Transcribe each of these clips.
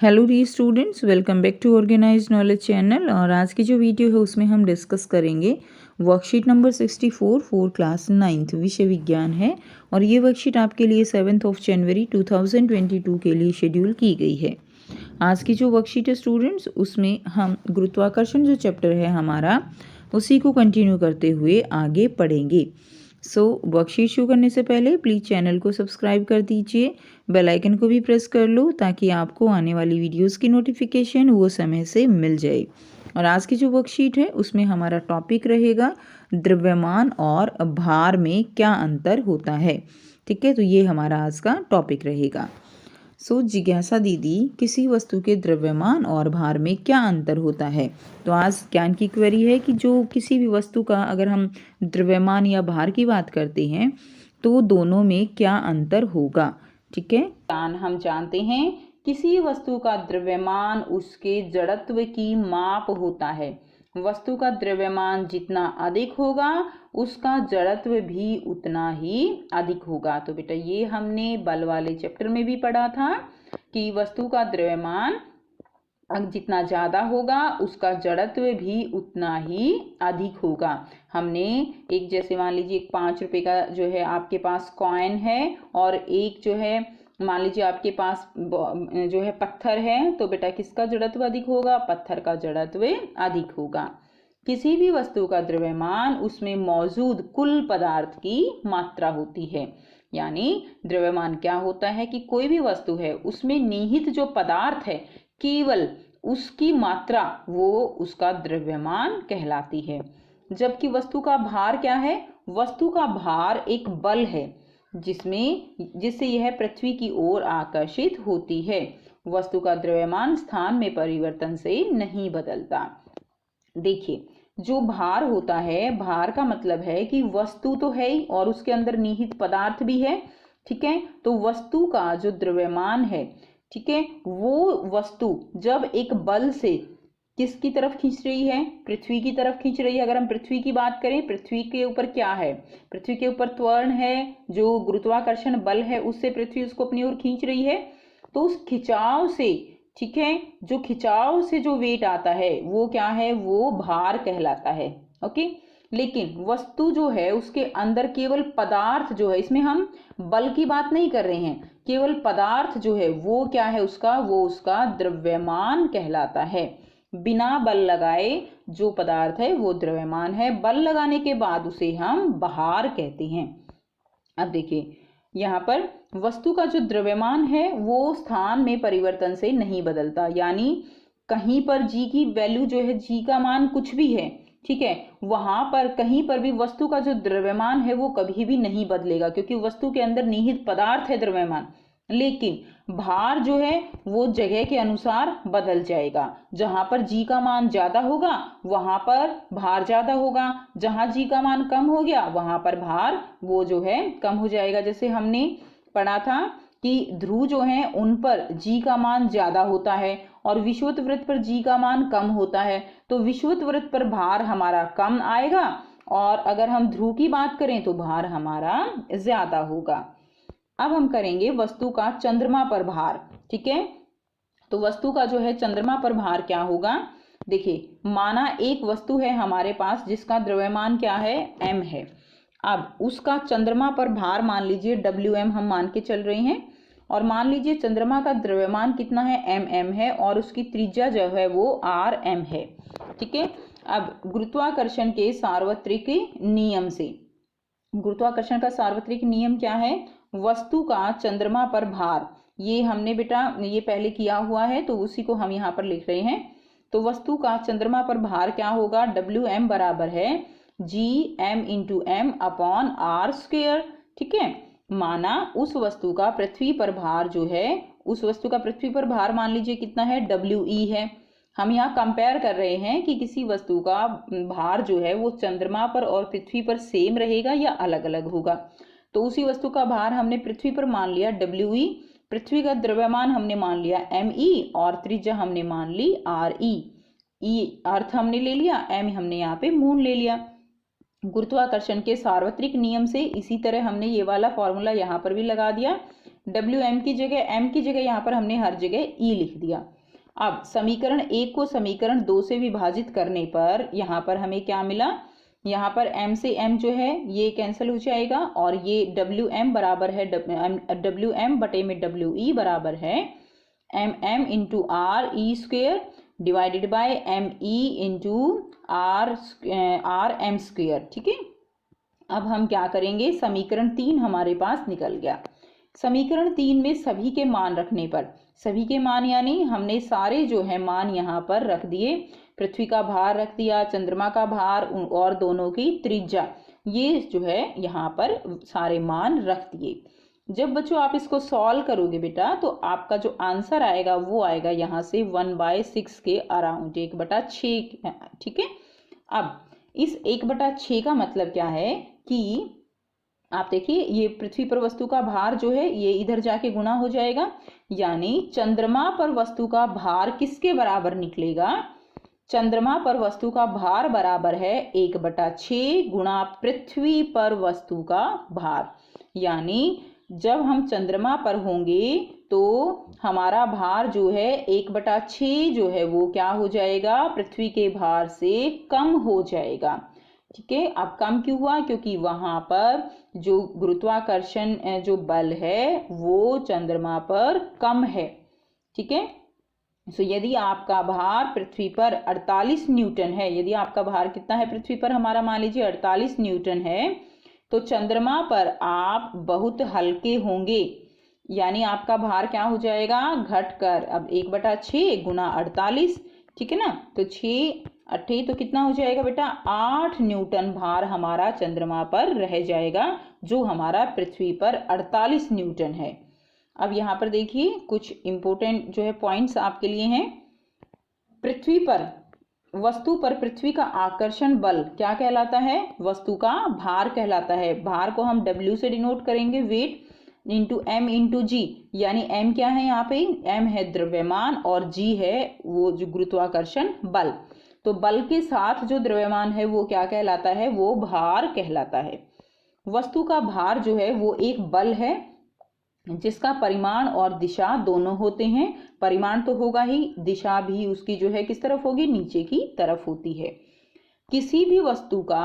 Hello the students, welcome back to organise knowledge channel. और आज की जो वीडियो है उसमें हम डिस्कस करेंगे worksheet number 64 for class 9th विषय विज्ञान है। और ये वर्कशीट आपके लिए 7 जनवरी 2022 के लिए शेड्यूल की गई है। आज की जो वर्कशीट है स्टूडेंट्स, उसमें हम गुरुत्वाकर्षण जो चैप्टर है हमारा, उसी को कंटिन्यू करते हुए आगे पढ़ेंगे। वर्कशीट शुरू करने से पहले प्लीज़ चैनल को सब्सक्राइब कर दीजिए, बेल आइकन को भी प्रेस कर लो ताकि आपको आने वाली वीडियोस की नोटिफिकेशन वो समय से मिल जाए। और आज की जो वर्कशीट है उसमें हमारा टॉपिक रहेगा द्रव्यमान और भार में क्या अंतर होता है। ठीक है, तो ये हमारा आज का टॉपिक रहेगा। जिज्ञासा दीदी, किसी वस्तु के द्रव्यमान और भार में क्या अंतर होता है? तो आज ज्ञान की क्वेरी है कि जो किसी भी वस्तु का अगर हम द्रव्यमान या भार की बात करते हैं तो दोनों में क्या अंतर होगा। ठीक है, ज्ञान हम जानते हैं किसी वस्तु का द्रव्यमान उसके जड़त्व की माप होता है। वस्तु का द्रव्यमान जितना अधिक होगा उसका जड़त्व भी उतना ही अधिक होगा। तो बेटा ये हमने बल वाले चैप्टर में भी पढ़ा था कि वस्तु का द्रव्यमान जितना ज़्यादा होगा उसका जड़त्व भी उतना ही अधिक होगा। हमने एक जैसे मान लीजिए एक 5 रुपये का जो है आपके पास कॉइन है और एक जो है मान लीजिए आपके पास जो है पत्थर है, तो बेटा किसका जड़त्व अधिक होगा? पत्थर का जड़त्व अधिक होगा। किसी भी वस्तु का द्रव्यमान उसमें मौजूद कुल पदार्थ की मात्रा होती है। यानी द्रव्यमान क्या होता है कि कोई भी वस्तु है उसमें निहित जो पदार्थ है केवल उसकी मात्रा वो उसका द्रव्यमान कहलाती है। जबकि वस्तु का भार क्या है? वस्तु का भार एक बल है जिससे यह पृथ्वी की ओर आकर्षित होती है। वस्तु का द्रव्यमान स्थान में परिवर्तन से नहीं बदलता। देखिए, जो भार होता है, भार का मतलब है कि वस्तु तो है ही और उसके अंदर निहित पदार्थ भी है। ठीक है, तो वस्तु का जो द्रव्यमान है, ठीक है, वो वस्तु जब एक बल से किसकी तरफ खींच रही है? पृथ्वी की तरफ खींच रही है। अगर हम पृथ्वी की बात करें, पृथ्वी के ऊपर क्या है? पृथ्वी के ऊपर त्वरण है, जो गुरुत्वाकर्षण बल है उससे पृथ्वी उसको अपनी ओर खींच रही है। तो उस खिंचाव से, ठीक है, जो खिंचाव से जो वेट आता है वो क्या है? वो भार कहलाता है। ओके, लेकिन वस्तु जो है उसके अंदर केवल पदार्थ जो है, इसमें हम बल की बात नहीं कर रहे हैं, केवल पदार्थ जो है वो क्या है उसका? वो उसका द्रव्यमान कहलाता है। बिना बल लगाए जो पदार्थ है वो द्रव्यमान है, बल लगाने के बाद उसे हम भार कहते हैं। अब देखिए यहाँ पर वस्तु का जो द्रव्यमान है वो स्थान में परिवर्तन से नहीं बदलता। यानी कहीं पर जी की वैल्यू जो है, जी का मान कुछ भी है, ठीक है, वहां पर कहीं पर भी वस्तु का जो द्रव्यमान है वो कभी भी नहीं बदलेगा, क्योंकि वस्तु के अंदर निहित पदार्थ है द्रव्यमान। लेकिन भार जो है वो जगह के अनुसार बदल जाएगा। जहां पर जी का मान ज्यादा होगा वहां पर भार ज्यादा होगा, जहां जी का मान कम हो गया वहां पर भार वो जो है कम हो जाएगा। जैसे हमने पढ़ा था कि ध्रुव जो है उन पर जी का मान ज्यादा होता है और विषुवत वृत्त पर जी का मान कम होता है। तो विषुवत वृत्त पर भार हमारा कम आएगा और अगर हम ध्रुव की बात करें तो भार हमारा ज्यादा होगा। अब हम करेंगे वस्तु का चंद्रमा पर भार। ठीक है, तो वस्तु का जो है चंद्रमा पर भार क्या होगा? देखिए, माना एक वस्तु है हमारे पास जिसका द्रव्यमान क्या है? m है। अब उसका चंद्रमा पर भार मान लीजिए Wm हम मान के चल रहे हैं, और मान लीजिए चंद्रमा का द्रव्यमान कितना है? mm है और उसकी त्रिज्या जो है वो rm है। ठीक है, अब गुरुत्वाकर्षण के सार्वत्रिक नियम से, गुरुत्वाकर्षण का सार्वत्रिक नियम क्या है? वस्तु का चंद्रमा पर भार, ये हमने बेटा ये पहले किया हुआ है तो उसी को हम यहाँ पर लिख रहे हैं। तो वस्तु का चंद्रमा पर भार क्या होगा? Wm बराबर है Gm into m upon R square. ठीक है, माना उस वस्तु का पृथ्वी पर भार जो है, उस वस्तु का पृथ्वी पर भार मान लीजिए कितना है? We है। हम यहाँ कंपेयर कर रहे हैं कि किसी वस्तु का भार जो है वो चंद्रमा पर और पृथ्वी पर सेम रहेगा या अलग अलग होगा। तो उसी वस्तु का भार हमने पृथ्वी पर मान लिया We, पृथ्वी का द्रव्यमान हमने मान लिया Me और त्रिज्या हमने मान ली Re। E अर्थ हमने ले लिया, M हमने यहाँ पे मून ले लिया। गुरुत्वाकर्षण के सार्वत्रिक नियम से इसी तरह हमने ये वाला फॉर्मूला यहाँ पर भी लगा दिया। WM की जगह M की जगह यहाँ पर हमने हर जगह E लिख दिया। अब समीकरण 1 को समीकरण 2 से विभाजित करने पर यहाँ पर हमें क्या मिला, यहाँ पर M से M जो है ये कैंसिल हो जाएगा और ये WM बराबर है WM बटे में WE बराबर है MM into R E square divided by ME into R M square. ठीक है, अब हम क्या करेंगे, समीकरण 3 हमारे पास निकल गया। समीकरण 3 में सभी के मान रखने पर, सभी के मान यानी हमने सारे जो है मान यहाँ पर रख दिए, पृथ्वी का भार रख दिया, चंद्रमा का भार और दोनों की त्रिज्या, ये जो है यहाँ पर सारे मान रख दिए। जब बच्चों आप इसको सॉल्व करोगे बेटा तो आपका जो आंसर आएगा वो आएगा यहाँ से 1/6 के अराउंड, 1/6। ठीक है, अब इस 1/6 का मतलब क्या है कि आप देखिए ये पृथ्वी पर वस्तु का भार जो है ये इधर जाके गुणा हो जाएगा, यानी चंद्रमा पर वस्तु का भार किसके बराबर निकलेगा, चंद्रमा पर वस्तु का भार बराबर है 1/6 गुणा पृथ्वी पर वस्तु का भार। यानी जब हम चंद्रमा पर होंगे तो हमारा भार जो है 1/6 जो है वो क्या हो जाएगा, पृथ्वी के भार से कम हो जाएगा। ठीक है, अब कम क्यों हुआ, क्योंकि वहां पर जो गुरुत्वाकर्षण जो बल है वो चंद्रमा पर कम है। ठीक है, सो यदि आपका भार पृथ्वी पर 48 न्यूटन है, यदि आपका भार कितना है पृथ्वी पर, हमारा मान लीजिए 48 न्यूटन है, तो चंद्रमा पर आप बहुत हल्के होंगे, यानी आपका भार क्या हो जाएगा, घटकर अब 1/6 गुणा 48। ठीक है ना, तो 6 8 तो कितना हो जाएगा बेटा, 8 न्यूटन भार हमारा चंद्रमा पर रह जाएगा, जो हमारा पृथ्वी पर 48 न्यूटन है। अब यहाँ पर देखिए कुछ इंपॉर्टेंट जो है पॉइंट्स आपके लिए हैं। पृथ्वी पर वस्तु पर पृथ्वी का आकर्षण बल क्या कहलाता है, वस्तु का भार कहलाता है। भार को हम W से डिनोट करेंगे, weight into M into G, यानी M क्या है यहाँ पे, M है द्रव्यमान और G है वो जो गुरुत्वाकर्षण बल। तो बल के साथ जो द्रव्यमान है वो क्या कहलाता है, वो भार कहलाता है। वस्तु का भार जो है वो एक बल है जिसका परिमाण और दिशा दोनों होते हैं। परिमाण तो होगा ही, दिशा भी उसकी जो है किस तरफ होगी, नीचे की तरफ होती है। किसी भी वस्तु का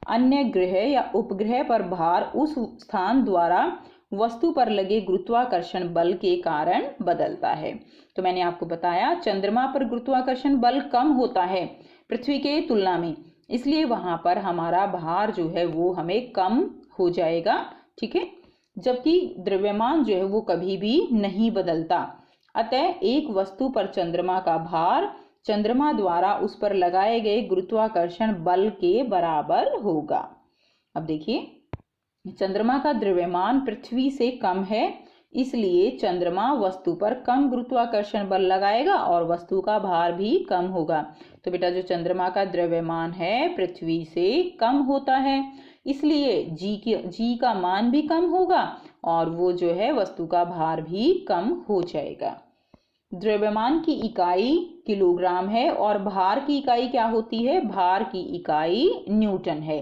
अन्य ग्रह या उपग्रह पर भार उस स्थान द्वारा वस्तु पर लगे गुरुत्वाकर्षण बल के कारण बदलता है। तो मैंने आपको बताया चंद्रमा पर गुरुत्वाकर्षण बल कम होता है पृथ्वी के तुलना में, इसलिए वहां पर हमारा भार जो है वो हमें कम हो जाएगा। ठीक है, जबकि द्रव्यमान जो है वो कभी भी नहीं बदलता। अतः एक वस्तु पर चंद्रमा का भार चंद्रमा द्वारा उस पर लगाए गए गुरुत्वाकर्षण बल के बराबर होगा। अब देखिए चंद्रमा का द्रव्यमान पृथ्वी से कम है, इसलिए चंद्रमा वस्तु पर कम गुरुत्वाकर्षण बल लगाएगा और वस्तु का भार भी कम होगा। तो बेटा जो चंद्रमा का द्रव्यमान है पृथ्वी से कम होता है, इसलिए जी का मान भी कम होगा और वो जो है वस्तु का भार भी कम हो जाएगा। द्रव्यमान की इकाई किलोग्राम है और भार की इकाई क्या होती है, भार की इकाई न्यूटन है।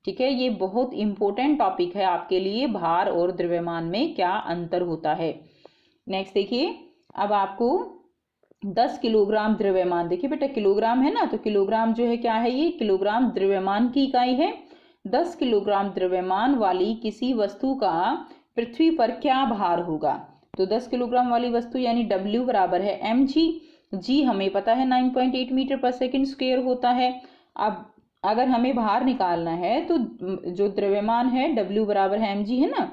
ठीक है, ये बहुत इंपॉर्टेंट टॉपिक है आपके लिए, भार और द्रव्यमान में क्या अंतर होता है। नेक्स्ट देखिए, अब आपको 10 किलोग्राम द्रव्यमान, देखिए बेटा किलोग्राम है ना, तो किलोग्राम जो है क्या है, ये किलोग्राम द्रव्यमान की इकाई है। 10 किलोग्राम द्रव्यमान वाली किसी वस्तु का पृथ्वी पर क्या भार होगा, तो 10 किलोग्राम वाली वस्तु यानी W बराबर है mg। जी हमें पता है 9.8 मीटर पर सेकंड स्क्वायर होता है। अब अगर हमें भार निकालना है तो जो द्रव्यमान है W बराबर है mg है ना,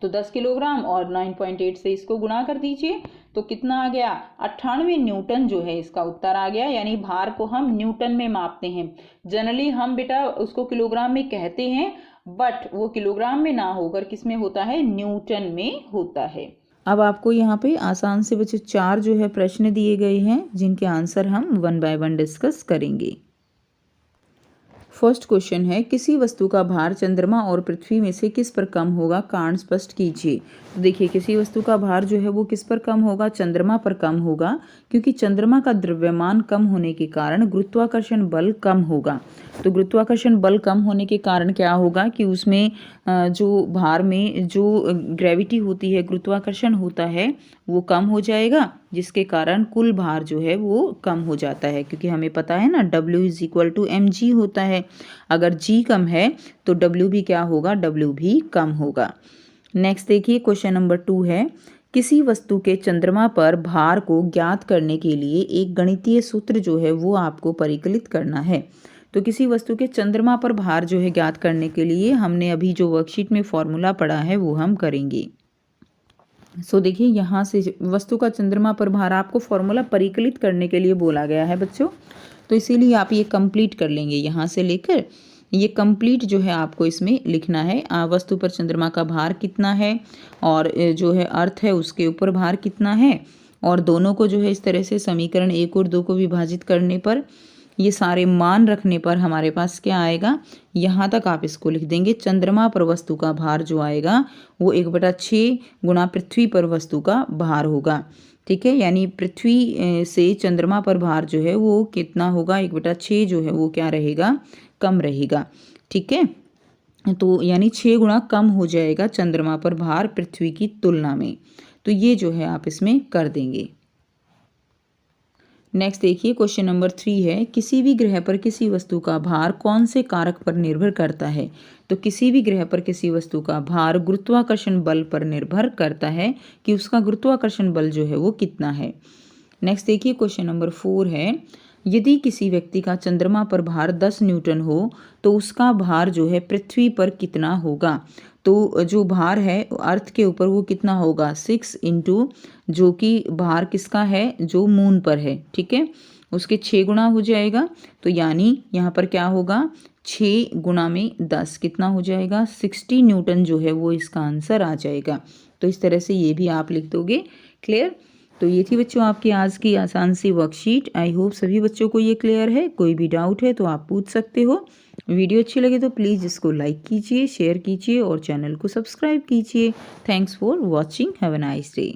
तो 10 किलोग्राम और 9.8 से इसको गुणा कर दीजिए तो कितना आ गया, 98 न्यूटन जो है इसका उत्तर आ गया। यानी भार को हम न्यूटन में मापते हैं। जनरली हम बेटा उसको किलोग्राम में कहते हैं, बट वो किलोग्राम में ना होकर किस में होता है, न्यूटन में होता है। अब आपको यहाँ पे आसान से बच्चे 4 जो है प्रश्न दिए गए हैं जिनके आंसर हम 1 बाय 1 डिस्कस करेंगे। फर्स्ट क्वेश्चन है, किसी वस्तु का भार चंद्रमा और पृथ्वी में से किस पर कम होगा, कारण स्पष्ट कीजिए। तो देखिए, किसी वस्तु का भार जो है वो किस पर कम होगा, चंद्रमा पर कम होगा, क्योंकि चंद्रमा का द्रव्यमान कम होने के कारण गुरुत्वाकर्षण बल कम होगा। तो गुरुत्वाकर्षण बल कम होने के कारण क्या होगा कि उसमें जो भार में जो ग्रेविटी होती है, गुरुत्वाकर्षण होता है, वो कम हो जाएगा, जिसके कारण कुल भार जो है वो कम हो जाता है। क्योंकि हमें पता है ना, W = mg होता है। अगर g कम है तो W भी क्या होगा, W भी कम होगा। नेक्स्ट देखिए, क्वेश्चन नंबर 2 है, किसी वस्तु के चंद्रमा पर भार को ज्ञात करने के लिए एक गणितीय सूत्र जो है वो आपको परिकलित करना है। तो किसी वस्तु के चंद्रमा पर भार जो है ज्ञात करने के लिए हमने अभी जो वर्कशीट में फॉर्मूला पढ़ा है वो हम करेंगे। सो देखिए, यहाँ से वस्तु का चंद्रमा पर भार आपको फॉर्मूला परिकलित करने के लिए बोला गया है बच्चों, तो इसीलिए आप ये कंप्लीट कर लेंगे। यहाँ से लेकर ये कंप्लीट जो है आपको इसमें लिखना है। वस्तु पर चंद्रमा का भार कितना है और जो है अर्थ है उसके ऊपर भार कितना है, और दोनों को जो है इस तरह से समीकरण 1 और 2 को विभाजित करने पर, ये सारे मान रखने पर हमारे पास क्या आएगा, यहाँ तक आप इसको लिख देंगे। चंद्रमा पर वस्तु का भार जो आएगा वो 1/6 गुणा पृथ्वी पर वस्तु का भार होगा। ठीक है, यानी पृथ्वी से चंद्रमा पर भार जो है वो कितना होगा, 1/6 जो है वो क्या रहेगा, कम रहेगा। ठीक है, तो यानी 6 गुणा कम हो जाएगा चंद्रमा पर भार पृथ्वी की तुलना में। तो ये जो है आप इसमें कर देंगे। नेक्स्ट देखिए, क्वेश्चन नंबर 3 है, किसी भी ग्रह पर किसी वस्तु का भार कौन से कारक पर निर्भर करता है। तो किसी भी ग्रह पर किसी वस्तु का भार गुरुत्वाकर्षण बल पर निर्भर करता है कि उसका गुरुत्वाकर्षण बल जो है वो कितना है। नेक्स्ट देखिए, क्वेश्चन नंबर 4 है, यदि किसी व्यक्ति का चंद्रमा पर भार 10 न्यूटन हो तो उसका भार जो है पृथ्वी पर कितना होगा। तो जो भार है अर्थ के ऊपर वो कितना होगा, 6 इंटू जो कि भार किसका है, जो मून पर है। ठीक है, उसके 6 गुना हो जाएगा। तो यानी यहाँ पर क्या होगा, 6 गुना में 10 कितना हो जाएगा, 60 न्यूटन जो है वो इसका आंसर आ जाएगा। तो इस तरह से ये भी आप लिख दोगे। क्लियर। तो ये थी बच्चों आपकी आज की आसान सी वर्कशीट। आई होप सभी बच्चों को ये क्लियर है। कोई भी डाउट है तो आप पूछ सकते हो। वीडियो अच्छी लगे तो प्लीज़ इसको लाइक कीजिए, शेयर कीजिए और चैनल को सब्सक्राइब कीजिए। Thanks for watching. Have a nice day.